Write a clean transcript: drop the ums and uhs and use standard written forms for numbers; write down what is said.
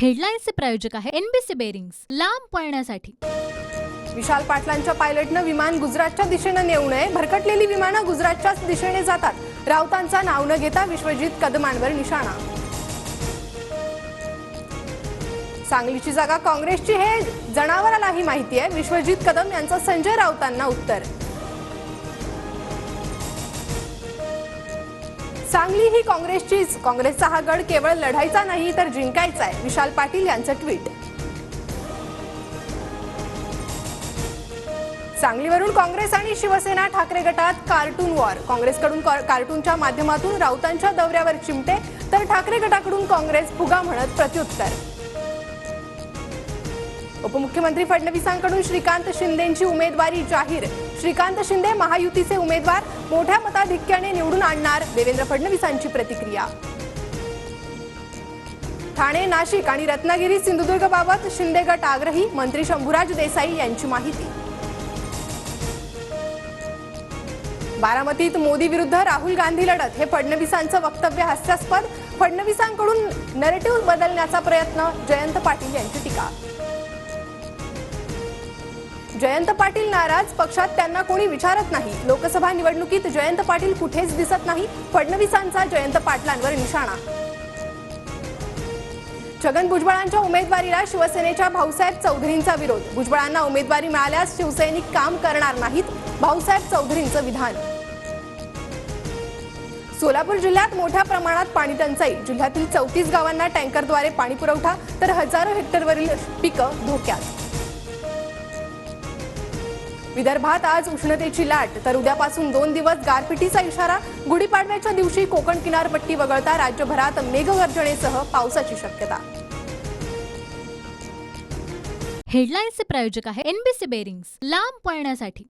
हेडलाईन्सचे प्रायोजक आहे NBC bearings, लांब पळण्यासाठी। विशाल पाटलांच्या पायलटनं विमान गुजरातच्या दिशेने नेऊ नये। भरकटलेली विमानं गुजरातच्याच दिशेने जातात। राऊतांचा नाव न घेता विश्वजित कदमांवर निशाणा। सांगलीची जागा काँग्रेसची हे जनावरालाही माहिती आहे। विश्वजित कदम यांचं संजय राऊतांना उत्तर। सांगली ही काँग्रेसचीच। काँग्रेसचा हा गड केवळ लढायचा नाही तर जिंकायचा आहे। विशाल पाटील यांचं ट्विट। सांगलीवरून काँग्रेस आणि शिवसेना ठाकरे गटात कार्टून वॉर। काँग्रेसकडून कार्टूनच्या माध्यमातून राऊतांच्या दौऱ्यावर चिमटे तर ठाकरे गटाकडून काँग्रेस फुगा म्हणत प्रत्युत्तर। उपमुख्यमंत्री फडणवीसांकडून श्रीकांत शिंदेंची उमेदवारी जाहीर। श्रीकांत शिंदे महायुतीचे उमेदवार मोठ्या मताधिक्याने निवडून आणणार, देवेंद्र फडणवीसांची प्रतिक्रिया। ठाणे, नाशिक आणि रत्नागिरी सिंधुदुर्ग बाबत शिंदे गट आग्रही, मंत्री शंभूराज देसाई यांची माहिती। बारामतीत मोदी विरुद्ध राहुल गांधी लढत, हे फडणवीसांचं वक्तव्य हास्यास्पद। फडणवीसांकडून नरेटिव्ह बदलण्याचा प्रयत्न, जयंत पाटील यांची टीका। जयंत पाटील नाराज, पक्षात त्यांना कोणी विचारत नाही। लोकसभा निवडणुकीत जयंत पाटील कुठेच दिसत नाही, फडणवीसांचा जयंत पाटलांवर निशाणा। छगन भुजबळांच्या उमेदवारीला शिवसेनेच्या भाऊसाहेब चौधरींचा विरोध। भुजबळांना उमेदवारी मिळाल्यास शिवसैनिक काम करणार नाहीत, भाऊसाहेब चौधरींचं विधान। सोलापूर जिल्ह्यात मोठ्या प्रमाणात पाणी टंचाई। जिल्ह्यातील 34 गावांना टँकरद्वारे पाणी पुरवठा तर हजारो हेक्टरवरील पिकं धोक्यात। विदर्भात आज उष्णतेची लाट, तर उद्यापासून 2 दिवस गारपिटीचा इशारा। गुढीपाडव्याच्या दिवशी कोकण किनारपट्टी वगळता राज्यभरात मेघगर्जनेसह पावसाची शक्यता। हेडलाईन्सचे प्रायोजक आहे एनबीसी बेरिंग्स, लांब पळण्यासाठी।